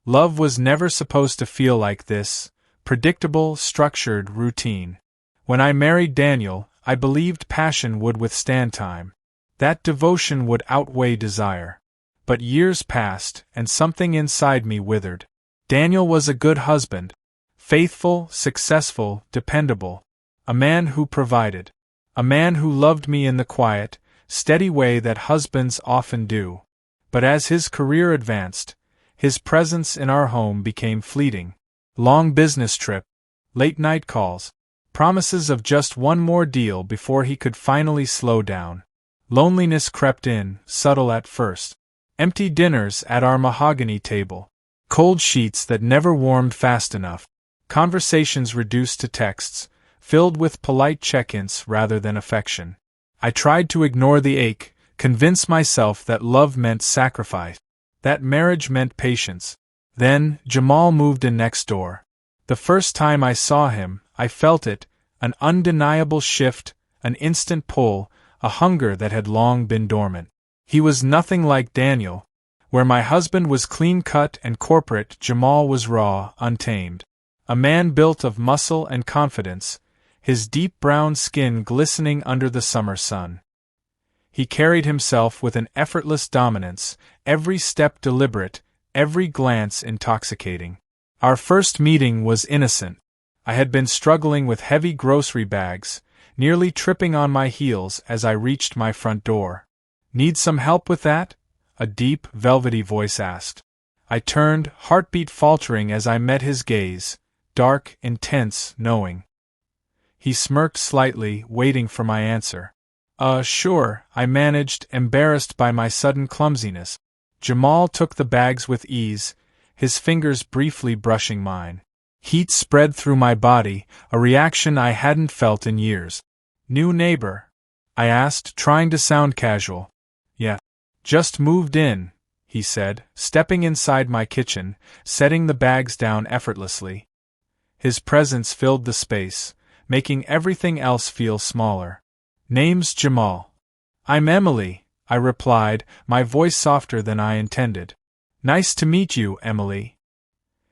Love was never supposed to feel like this, predictable, structured routine. When I married Daniel, I believed passion would withstand time. That devotion would outweigh desire. But years passed, and something inside me withered. Daniel was a good husband. Faithful, successful, dependable. A man who provided. A man who loved me in the quiet, steady way that husbands often do. But as his career advanced, his presence in our home became fleeting. Long business trip, late-night calls, promises of just one more deal before he could finally slow down. Loneliness crept in, subtle at first. Empty dinners at our mahogany table. Cold sheets that never warmed fast enough. Conversations reduced to texts, filled with polite check-ins rather than affection. I tried to ignore the ache, convince myself that love meant sacrifice, that marriage meant patience. Then, Jamal moved in next door. The first time I saw him, I felt it, an undeniable shift, an instant pull, a hunger that had long been dormant. He was nothing like Daniel. Where my husband was clean-cut and corporate, Jamal was raw, untamed. A man built of muscle and confidence, his deep brown skin glistening under the summer sun. He carried himself with an effortless dominance, every step deliberate, every glance intoxicating. Our first meeting was innocent. I had been struggling with heavy grocery bags, nearly tripping on my heels as I reached my front door. "Need some help with that?" a deep, velvety voice asked. I turned, heartbeat faltering as I met his gaze, dark, intense, knowing. He smirked slightly, waiting for my answer. Sure," I managed, embarrassed by my sudden clumsiness. Jamal took the bags with ease, his fingers briefly brushing mine. Heat spread through my body, a reaction I hadn't felt in years. "New neighbor?" I asked, trying to sound casual. "Yeah. Just moved in," he said, stepping inside my kitchen, setting the bags down effortlessly. His presence filled the space, making everything else feel smaller. "Name's Jamal." "I'm Emily," I replied, my voice softer than I intended. "Nice to meet you, Emily."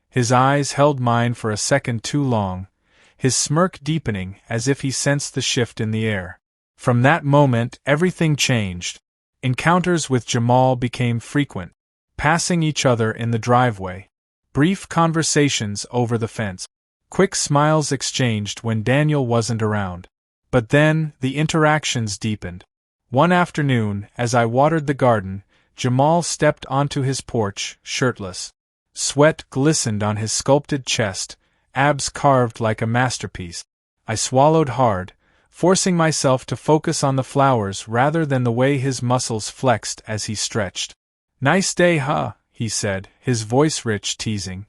His eyes held mine for a second too long, his smirk deepening as if he sensed the shift in the air. From that moment, everything changed. Encounters with Jamal became frequent, passing each other in the driveway. Brief conversations over the fence. Quick smiles exchanged when Daniel wasn't around. But then, the interactions deepened. One afternoon, as I watered the garden, Jamal stepped onto his porch, shirtless. Sweat glistened on his sculpted chest, abs carved like a masterpiece. I swallowed hard, forcing myself to focus on the flowers rather than the way his muscles flexed as he stretched. "Nice day, huh?" he said, his voice rich, teasing.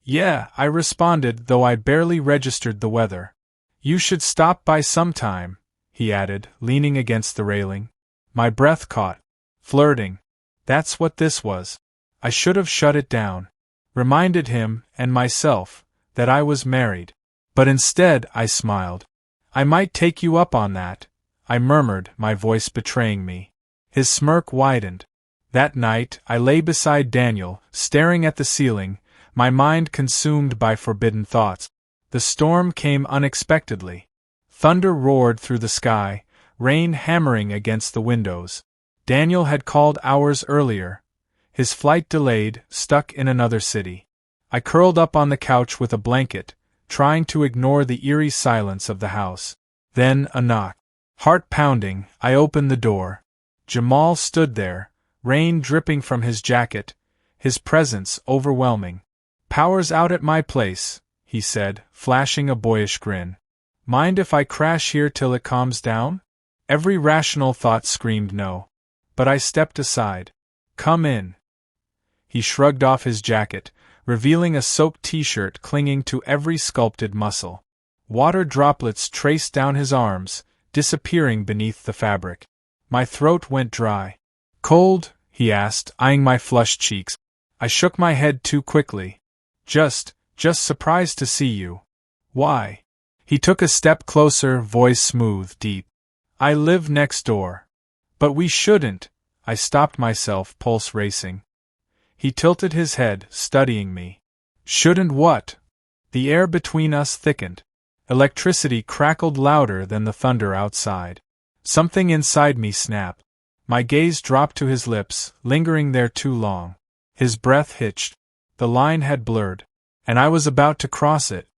"Yeah," I responded, though I barely registered the weather. "You should stop by sometime," he added, leaning against the railing. My breath caught. Flirting. That's what this was. I should have shut it down. Reminded him, and myself, that I was married. But instead, I smiled. "I might take you up on that," I murmured, my voice betraying me. His smirk widened. That night, I lay beside Daniel, staring at the ceiling, my mind consumed by forbidden thoughts. The storm came unexpectedly. Thunder roared through the sky, rain hammering against the windows. Daniel had called hours earlier. His flight delayed, stuck in another city. I curled up on the couch with a blanket, trying to ignore the eerie silence of the house. Then a knock. Heart pounding, I opened the door. Jamal stood there, rain dripping from his jacket, his presence overwhelming. "Power's out at my place," he said, flashing a boyish grin. "Mind if I crash here till it calms down?" Every rational thought screamed no. But I stepped aside. "Come in." He shrugged off his jacket, revealing a soaked t-shirt clinging to every sculpted muscle. Water droplets traced down his arms, disappearing beneath the fabric. My throat went dry. "Cold?" he asked, eyeing my flushed cheeks. I shook my head too quickly. Just surprised to see you." "Why?" He took a step closer, voice smooth, deep. "I live next door." "But we shouldn't." I stopped myself, pulse racing. He tilted his head, studying me. Shouldn't what? The air between us thickened. Electricity crackled louder than the thunder outside. Something inside me snapped. My gaze dropped to his lips, lingering there too long. His breath hitched. The line had blurred, and I was about to cross it.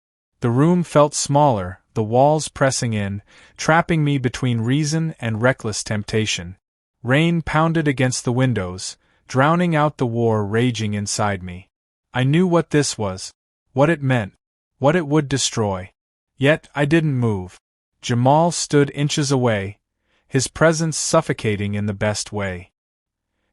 The room felt smaller, the walls pressing in, trapping me between reason and reckless temptation. Rain pounded against the windows, drowning out the war raging inside me. I knew what this was, what it meant, what it would destroy. Yet I didn't move. Jamal stood inches away, his presence suffocating in the best way.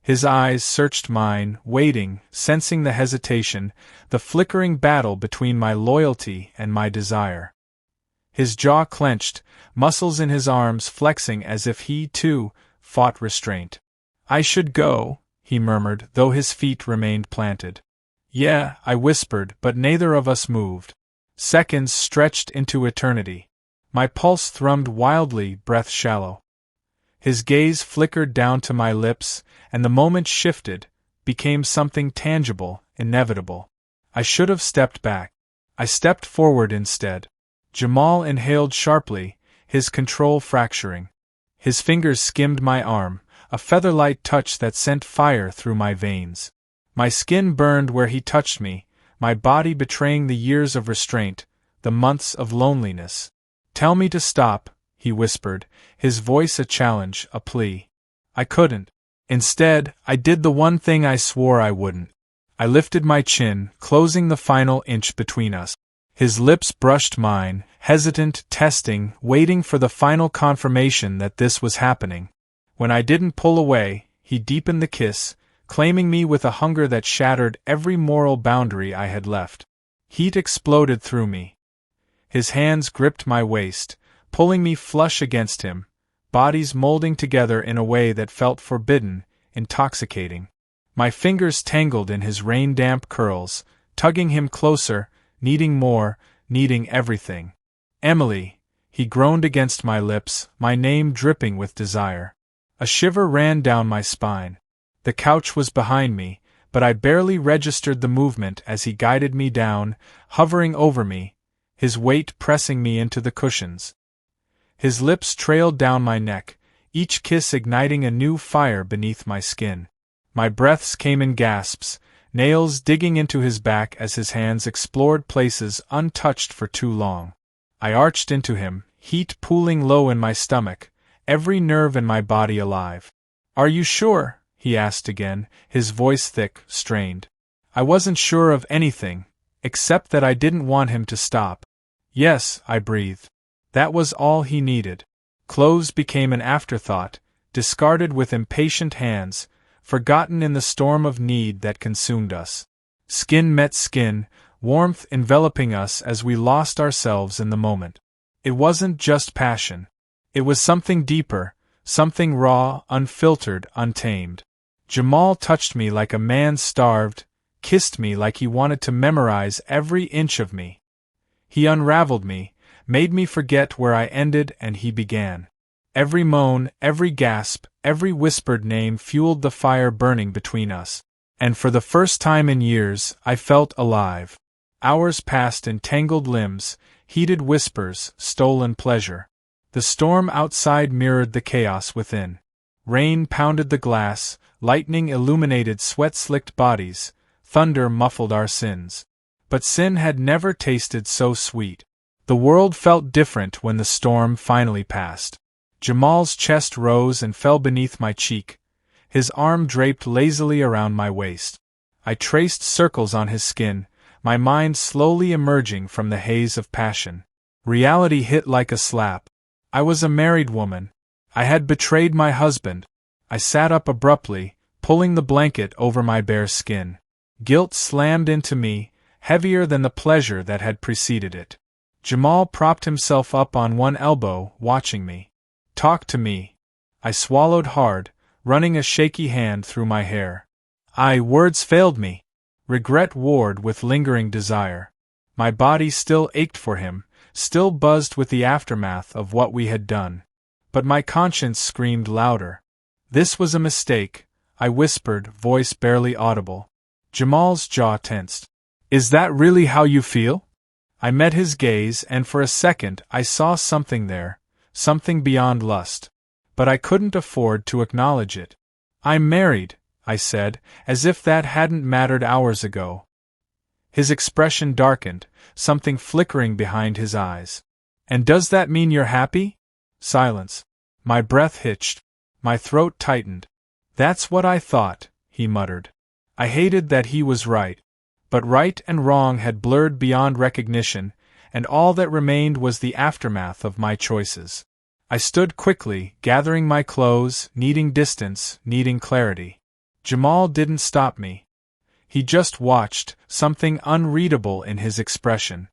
His eyes searched mine, waiting, sensing the hesitation, the flickering battle between my loyalty and my desire. His jaw clenched, muscles in his arms flexing as if he, too, fought restraint. I should go, he murmured, though his feet remained planted. Yeah, I whispered, but neither of us moved. Seconds stretched into eternity. My pulse thrummed wildly, breath shallow. His gaze flickered down to my lips, and the moment shifted, became something tangible, inevitable. I should have stepped back. I stepped forward instead. Jamal inhaled sharply, his control fracturing. His fingers skimmed my arm, a feather-light touch that sent fire through my veins. My skin burned where he touched me, my body betraying the years of restraint, the months of loneliness. Tell me to stop, he whispered, his voice a challenge, a plea. I couldn't. Instead, I did the one thing I swore I wouldn't. I lifted my chin, closing the final inch between us. His lips brushed mine, hesitant, testing, waiting for the final confirmation that this was happening. When I didn't pull away, he deepened the kiss, claiming me with a hunger that shattered every moral boundary I had left. Heat exploded through me. His hands gripped my waist, pulling me flush against him, bodies molding together in a way that felt forbidden, intoxicating. My fingers tangled in his rain-damp curls, tugging him closer, needing more, needing everything. Emily, he groaned against my lips, my name dripping with desire. A shiver ran down my spine. The couch was behind me, but I barely registered the movement as he guided me down, hovering over me, his weight pressing me into the cushions. His lips trailed down my neck, each kiss igniting a new fire beneath my skin. My breaths came in gasps, nails digging into his back as his hands explored places untouched for too long. I arched into him, heat pooling low in my stomach, every nerve in my body alive. Are you sure? He asked again, his voice thick, strained. I wasn't sure of anything, except that I didn't want him to stop. Yes, I breathed. That was all he needed. Clothes became an afterthought, discarded with impatient hands, forgotten in the storm of need that consumed us. Skin met skin, warmth enveloping us as we lost ourselves in the moment. It wasn't just passion. It was something deeper, something raw, unfiltered, untamed. Jamal touched me like a man starved, kissed me like he wanted to memorize every inch of me. He unraveled me, made me forget where I ended and he began. Every moan, every gasp, every whispered name fueled the fire burning between us. And for the first time in years, I felt alive. Hours passed in tangled limbs, heated whispers, stolen pleasure. The storm outside mirrored the chaos within. Rain pounded the glass, lightning illuminated sweat-slicked bodies, thunder muffled our sins. But sin had never tasted so sweet. The world felt different when the storm finally passed. Jamal's chest rose and fell beneath my cheek, his arm draped lazily around my waist. I traced circles on his skin, my mind slowly emerging from the haze of passion. Reality hit like a slap. I was a married woman. I had betrayed my husband. I sat up abruptly, pulling the blanket over my bare skin. Guilt slammed into me, heavier than the pleasure that had preceded it. Jamal propped himself up on one elbow, watching me. Talk to me. I swallowed hard, running a shaky hand through my hair. Words failed me. Regret warred with lingering desire. My body still ached for him, still buzzed with the aftermath of what we had done. But my conscience screamed louder. This was a mistake, I whispered, voice barely audible. Jamal's jaw tensed. Is that really how you feel? I met his gaze, and for a second I saw something there, something beyond lust. But I couldn't afford to acknowledge it. I'm married, I said, as if that hadn't mattered hours ago. His expression darkened, something flickering behind his eyes. And does that mean you're happy? Silence. My breath hitched. My throat tightened. That's what I thought, he muttered. I hated that he was right. But right and wrong had blurred beyond recognition, and all that remained was the aftermath of my choices. I stood quickly, gathering my clothes, needing distance, needing clarity. Jamal didn't stop me. He just watched, something unreadable in his expression.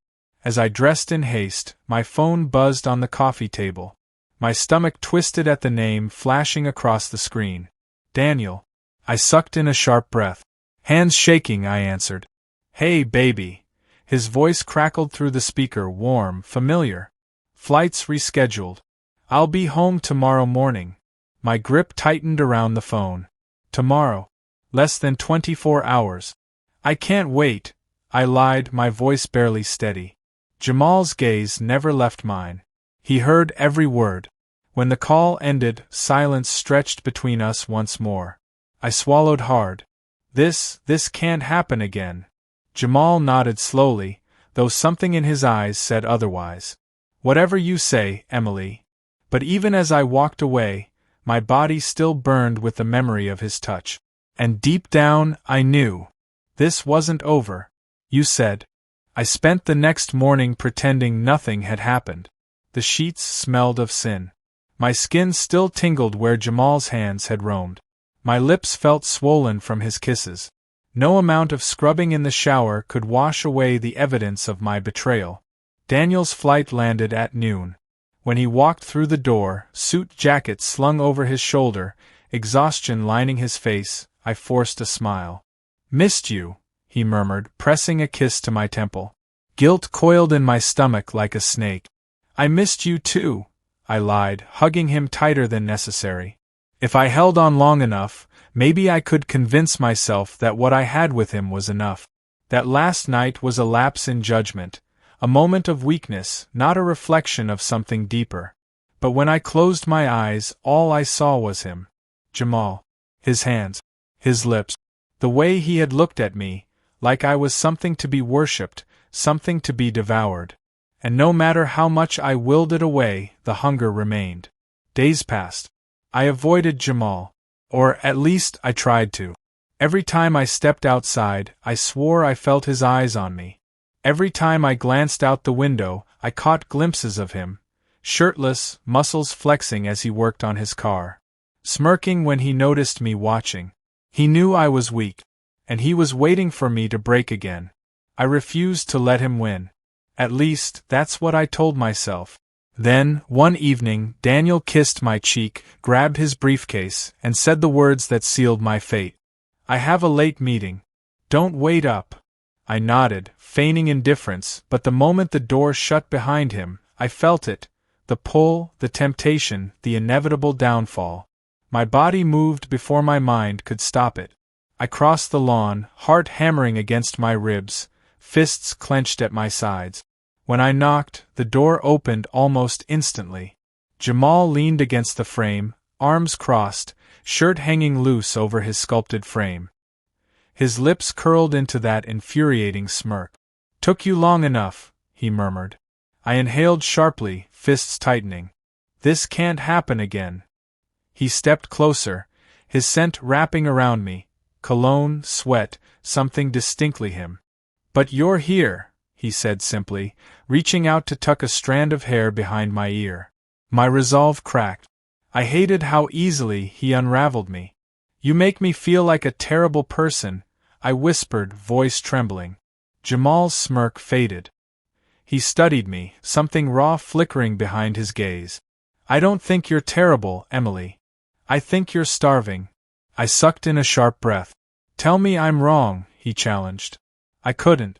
As I dressed in haste, my phone buzzed on the coffee table. My stomach twisted at the name flashing across the screen. Daniel. I sucked in a sharp breath. Hands shaking, I answered. Hey, baby. His voice crackled through the speaker, warm, familiar. Flights rescheduled. I'll be home tomorrow morning. My grip tightened around the phone. Tomorrow. Less than 24 hours. I can't wait, I lied, my voice barely steady. Jamal's gaze never left mine. He heard every word. When the call ended, silence stretched between us once more. I swallowed hard. This can't happen again. Jamal nodded slowly, though something in his eyes said otherwise. Whatever you say, Emily. But even as I walked away, my body still burned with the memory of his touch. And deep down, I knew. This wasn't over. You said. I spent the next morning pretending nothing had happened. The sheets smelled of sin. My skin still tingled where Jamal's hands had roamed. My lips felt swollen from his kisses. No amount of scrubbing in the shower could wash away the evidence of my betrayal. Daniel's flight landed at noon. When he walked through the door, suit jacket slung over his shoulder, exhaustion lining his face, I forced a smile. Missed you, he murmured, pressing a kiss to my temple. Guilt coiled in my stomach like a snake. I missed you too, I lied, hugging him tighter than necessary. If I held on long enough, maybe I could convince myself that what I had with him was enough. That last night was a lapse in judgment, a moment of weakness, not a reflection of something deeper. But when I closed my eyes, all I saw was him. Jamal. His hands. His lips. The way he had looked at me, like I was something to be worshipped, something to be devoured. And no matter how much I willed it away, the hunger remained. Days passed. I avoided Jamal. Or at least I tried to. Every time I stepped outside, I swore I felt his eyes on me. Every time I glanced out the window, I caught glimpses of him, shirtless, muscles flexing as he worked on his car. Smirking when he noticed me watching. He knew I was weak, and he was waiting for me to break again. I refused to let him win. At least, that's what I told myself. Then, one evening, Daniel kissed my cheek, grabbed his briefcase, and said the words that sealed my fate. I have a late meeting. Don't wait up. I nodded, feigning indifference, but the moment the door shut behind him, I felt it. The pull, the temptation, the inevitable downfall. My body moved before my mind could stop it. I crossed the lawn, heart hammering against my ribs, fists clenched at my sides. When I knocked, the door opened almost instantly. Jamal leaned against the frame, arms crossed, shirt hanging loose over his sculpted frame. His lips curled into that infuriating smirk. Took you long enough, he murmured. I inhaled sharply, fists tightening. This can't happen again. He stepped closer, his scent wrapping around me, cologne, sweat, something distinctly him. But you're here, he said simply, reaching out to tuck a strand of hair behind my ear. My resolve cracked. I hated how easily he unraveled me. You make me feel like a terrible person, I whispered, voice trembling. Jamal's smirk faded. He studied me, something raw flickering behind his gaze. I don't think you're terrible, Emily. I think you're starving. I sucked in a sharp breath. Tell me I'm wrong, he challenged. I couldn't.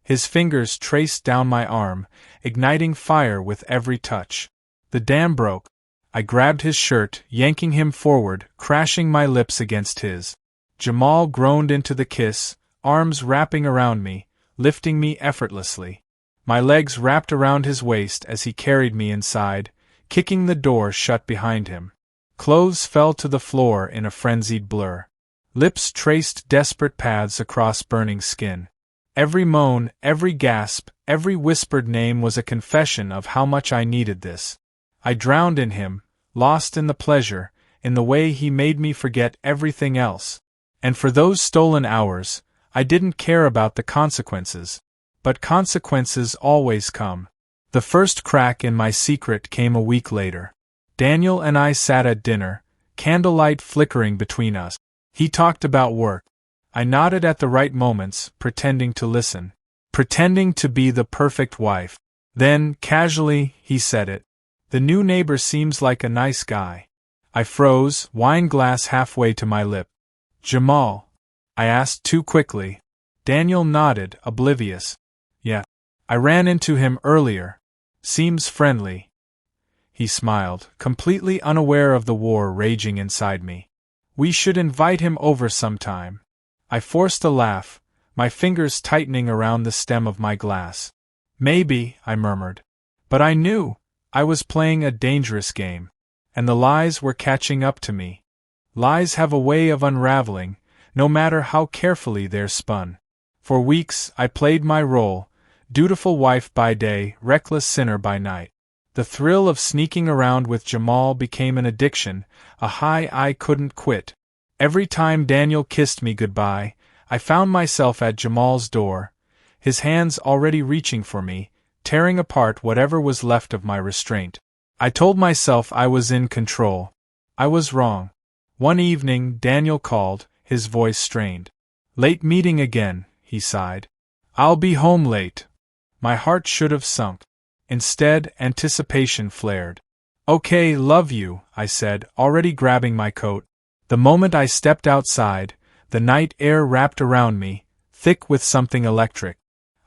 His fingers traced down my arm, igniting fire with every touch. The dam broke. I grabbed his shirt, yanking him forward, crashing my lips against his. Jamal groaned into the kiss, arms wrapping around me, lifting me effortlessly. My legs wrapped around his waist as he carried me inside, kicking the door shut behind him. Clothes fell to the floor in a frenzied blur. Lips traced desperate paths across burning skin. Every moan, every gasp, every whispered name was a confession of how much I needed this. I drowned in him, lost in the pleasure, in the way he made me forget everything else. And for those stolen hours, I didn't care about the consequences. But consequences always come. The first crack in my secret came a week later. Daniel and I sat at dinner, candlelight flickering between us. He talked about work. I nodded at the right moments, pretending to listen. Pretending to be the perfect wife. Then, casually, he said it. "The new neighbor seems like a nice guy." I froze, wine glass halfway to my lip. "Jamal?" I asked too quickly. Daniel nodded, oblivious. "Yeah. I ran into him earlier. Seems friendly." He smiled, completely unaware of the war raging inside me. "We should invite him over sometime." I forced a laugh, my fingers tightening around the stem of my glass. "Maybe," I murmured. But I knew I was playing a dangerous game, and the lies were catching up to me. Lies have a way of unraveling, no matter how carefully they're spun. For weeks I played my role, dutiful wife by day, reckless sinner by night. The thrill of sneaking around with Jamal became an addiction, a high I couldn't quit. Every time Daniel kissed me goodbye, I found myself at Jamal's door, his hands already reaching for me, tearing apart whatever was left of my restraint. I told myself I was in control. I was wrong. One evening, Daniel called, his voice strained. "Late meeting again," he sighed. "I'll be home late." My heart should have sunk. Instead, anticipation flared. "Okay, love you," I said, already grabbing my coat. The moment I stepped outside, the night air wrapped around me, thick with something electric.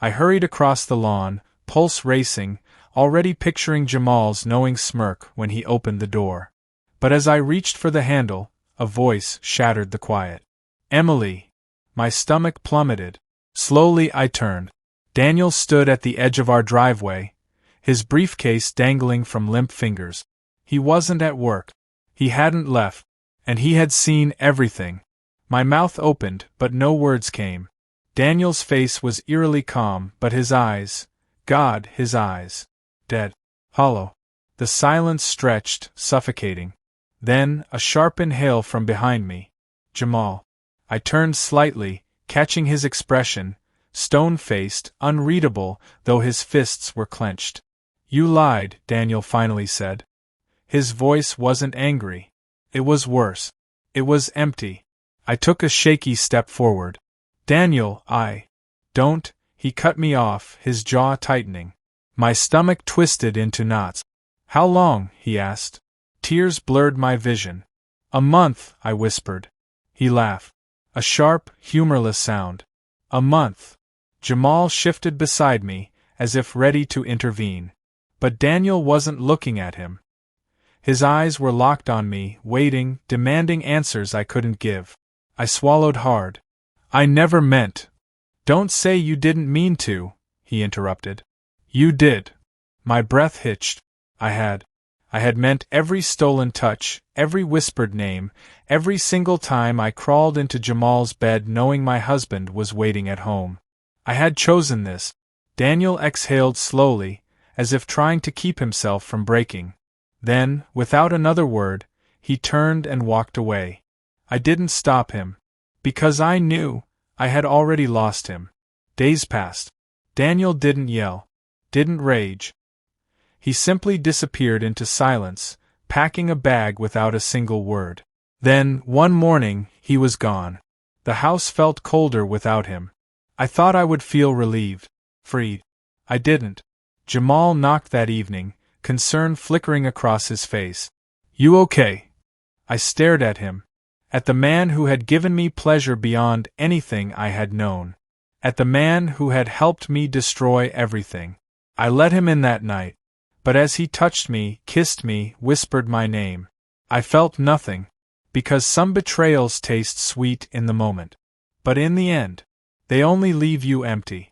I hurried across the lawn, pulse racing, already picturing Jamal's knowing smirk when he opened the door. But as I reached for the handle, a voice shattered the quiet. "Emily!" My stomach plummeted. Slowly I turned. Daniel stood at the edge of our driveway, his briefcase dangling from limp fingers. He wasn't at work. He hadn't left. And he had seen everything. My mouth opened, but no words came. Daniel's face was eerily calm, but his eyes, God, his eyes. Dead. Hollow. The silence stretched, suffocating. Then, a sharp inhale from behind me. "Jamal." I turned slightly, catching his expression, stone-faced, unreadable, though his fists were clenched. "You lied," Daniel finally said. His voice wasn't angry. It was worse. It was empty. I took a shaky step forward. "Daniel, don't," he cut me off, his jaw tightening. My stomach twisted into knots. "How long?" he asked. Tears blurred my vision. "A month," I whispered. He laughed. A sharp, humorless sound. "A month." Jamal shifted beside me, as if ready to intervene. But Daniel wasn't looking at him. His eyes were locked on me, waiting, demanding answers I couldn't give. I swallowed hard. "I never meant." "Don't say you didn't mean to," he interrupted. "You did." My breath hitched. I had meant every stolen touch, every whispered name, every single time I crawled into Jamal's bed knowing my husband was waiting at home. I had chosen this. Daniel exhaled slowly, as if trying to keep himself from breaking. Then, without another word, he turned and walked away. I didn't stop him. Because I knew I had already lost him. Days passed. Daniel didn't yell. Didn't rage. He simply disappeared into silence, packing a bag without a single word. Then, one morning, he was gone. The house felt colder without him. I thought I would feel relieved. Freed. I didn't. Jamal knocked that evening, concern flickering across his face. "You okay?" I stared at him. At the man who had given me pleasure beyond anything I had known. At the man who had helped me destroy everything. I let him in that night. But as he touched me, kissed me, whispered my name, I felt nothing. Because some betrayals taste sweet in the moment. But in the end, they only leave you empty.